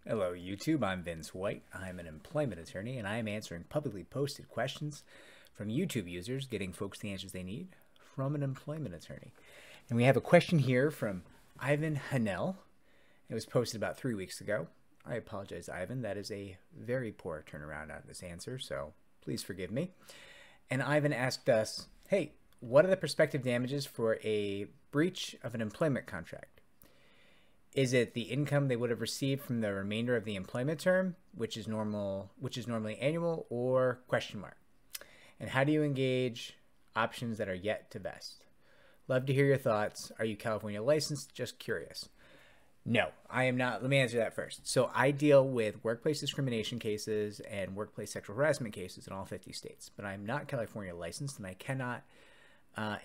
Hello YouTube, I'm Vince White. I'm an employment attorney and I am answering publicly posted questions from YouTube users, getting folks the answers they need from an employment attorney. And we have a question here from Ivan Hanel. It was posted about 3 weeks ago. I apologize, Ivan. That is a very poor turnaround on this answer, so please forgive me. And Ivan asked us, hey, what are the prospective damages for a breach of an employment contract? Is it the income they would have received from the remainder of the employment term, which is normally annual, or question mark? And how do you engage options that are yet to vest? Love to hear your thoughts. Are you California licensed? Just curious. No, I am not. Let me answer that first. So I deal with workplace discrimination cases and workplace sexual harassment cases in all 50 states, but I'm not California licensed and I cannot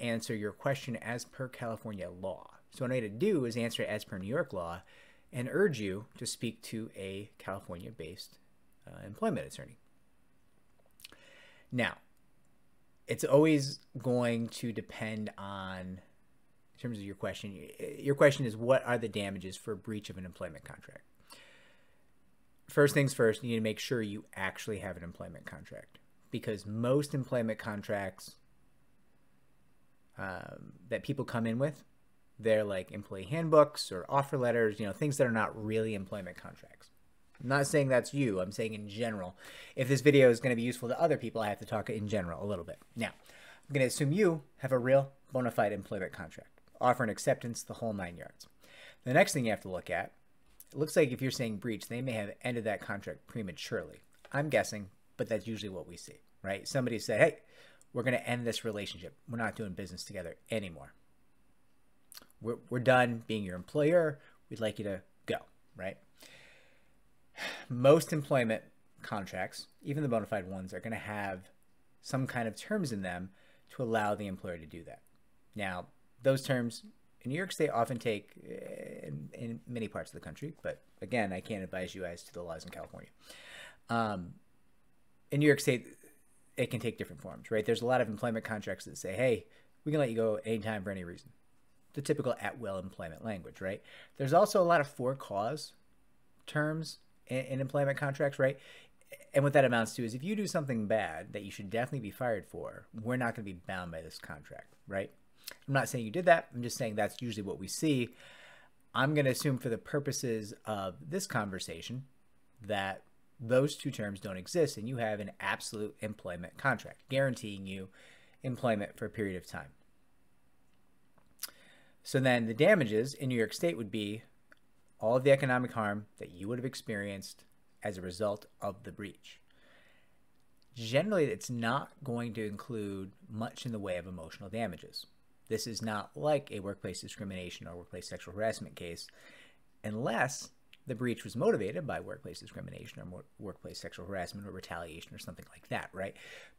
answer your question as per California law. So what I need to do is answer it as per New York law and urge you to speak to a California-based employment attorney. Now, it's always going to depend on, in terms of your question is what are the damages for a breach of an employment contract? First things first, you need to make sure you actually have an employment contract, because most employment contracts that people come in with, they're like employee handbooks or offer letters, things that are not really employment contracts. I'm not saying that's you. I'm saying in general. If this video is going to be useful to other people, I have to talk in general a little bit. Now, I'm going to assume you have a real bona fide employment contract, offer and acceptance, the whole 9 yards. The next thing you have to look at, it looks like if you're saying breach, they may have ended that contract prematurely. I'm guessing, but that's usually what we see, right? Somebody said, hey, we're going to end this relationship. We're not doing business together anymore. We're done being your employer. We'd like you to go, right? Most employment contracts, even the bona fide ones, are going to have some kind of terms in them to allow the employer to do that. Now, those terms in New York State often take, in many parts of the country, but again, I can't advise you as to the laws in California. In New York State, it can take different forms, right? There's a lot of employment contracts that say, hey, we can let you go anytime for any reason. The typical at-will employment language, right? There's also a lot of for-cause terms in employment contracts, right? And what that amounts to is if you do something bad that you should definitely be fired for, we're not going to be bound by this contract, right? I'm not saying you did that. I'm just saying that's usually what we see. I'm going to assume for the purposes of this conversation that those two terms don't exist and you have an absolute employment contract guaranteeing you employment for a period of time. So then the damages in New York State would be all of the economic harm that you would have experienced as a result of the breach. Generally, it's not going to include much in the way of emotional damages. This is not like a workplace discrimination or workplace sexual harassment case unless the breach was motivated by workplace discrimination or workplace sexual harassment or retaliation or something like that, right?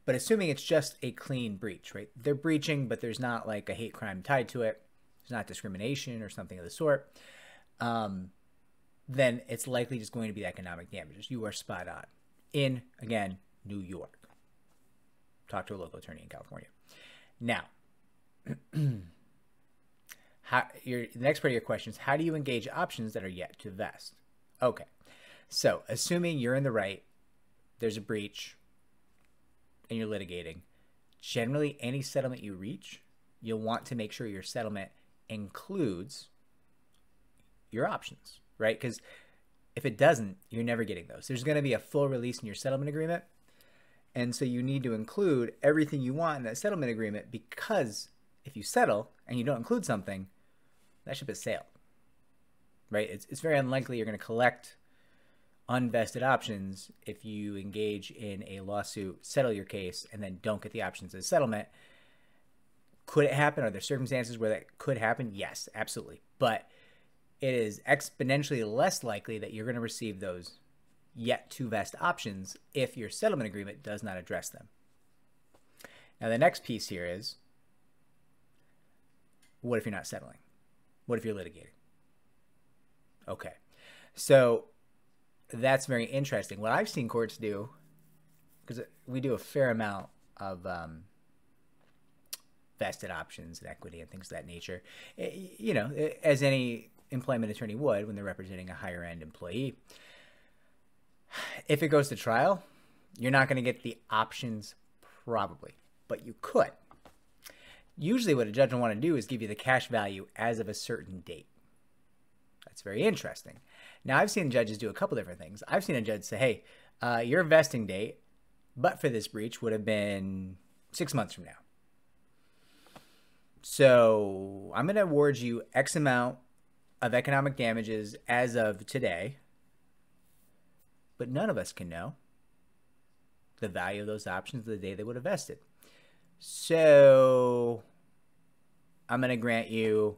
But assuming it's just a clean breach, right? They're breaching, but there's not like a hate crime tied to it. There's not discrimination or something of the sort. Then it's likely just going to be the economic damages. You are spot on. In, again, New York. Talk to a local attorney in California. Now, the next part of your question is, how do you engage options that are yet to vest? Okay, so assuming you're in the right, there's a breach, and you're litigating, generally any settlement you reach, you'll want to make sure your settlement includes your options, right? Because if it doesn't, you're never getting those. There's going to be a full release in your settlement agreement, and so you need to include everything you want in that settlement agreement, because if you settle and you don't include something, that ship has sailed, right? It's very unlikely you're going to collect unvested options if you engage in a lawsuit, settle your case, and then don't get the options as settlement. Could it happen? Are there circumstances where that could happen? Yes, absolutely. But it is exponentially less likely that you're going to receive those yet to vest options if your settlement agreement does not address them. Now, the next piece here is, what if you're not settling? What if you're litigating? Okay, so that's very interesting. What I've seen courts do, because we do a fair amount of vested options and equity and things of that nature, as any employment attorney would when they're representing a higher end employee. If it goes to trial, you're not going to get the options probably, but you could. Usually what a judge will want to do is give you the cash value as of a certain date. That's very interesting. Now, I've seen judges do a couple different things. I've seen a judge say, hey, your vesting date, but for this breach, would have been 6 months from now. So I'm going to award you X amount of economic damages as of today, but none of us can know the value of those options the day they would have vested. So I'm going to grant you,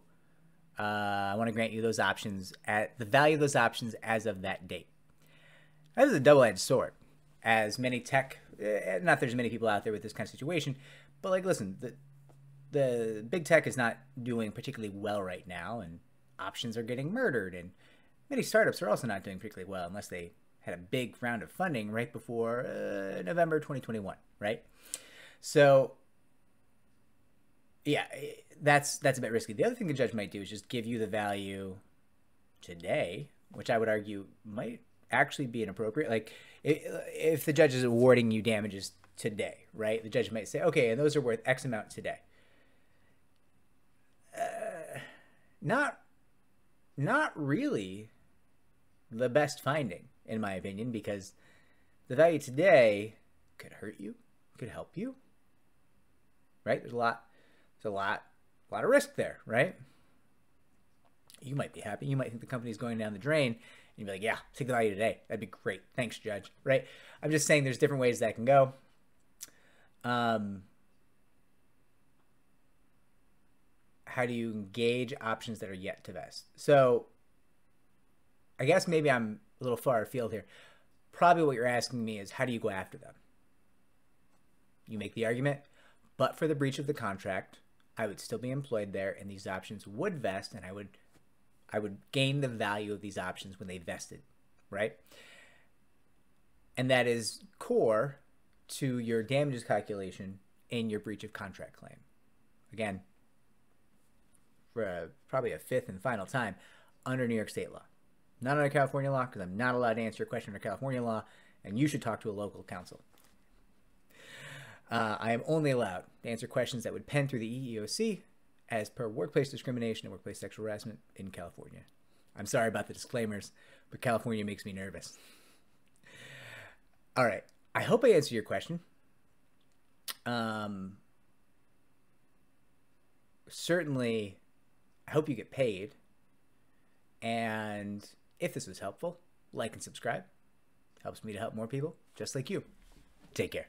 I want to grant you those options at the value of those options as of that date. That is a double-edged sword. As many tech, not there's many people out there with this kind of situation, but like, listen, the big tech is not doing particularly well right now, and options are getting murdered, and many startups are also not doing particularly well unless they had a big round of funding right before November 2021, right? So yeah, that's a bit risky. The other thing the judge might do is just give you the value today, which I would argue might actually be inappropriate. Like if the judge is awarding you damages today, right? The judge might say, okay, and those are worth X amount today. Not really the best finding, in my opinion, because the value today could hurt you, could help you, right? There's a lot of risk there, right? You might be happy. You might think the company's going down the drain, and you'd be like, yeah, take the value today. That'd be great. Thanks, judge, right? I'm just saying there's different ways that can go. How do you engage options that are yet to vest? So I guess maybe I'm a little far afield here. Probably what you're asking me is, how do you go after them? You make the argument, but for the breach of the contract, I would still be employed there, and these options would vest, and I would gain the value of these options when they vested, right? And that is core to your damages calculation in your breach of contract claim. Again, for probably a fifth and final time, under New York state law. Not under California law, because I'm not allowed to answer your question under California law, and you should talk to a local counsel. I am only allowed to answer questions that would pen through the EEOC as per workplace discrimination and workplace sexual harassment in California. I'm sorry about the disclaimers, but California makes me nervous. All right. I hope I answered your question. Certainly, I hope you get paid. And if this was helpful, like and subscribe. Helps me to help more people just like you. Take care.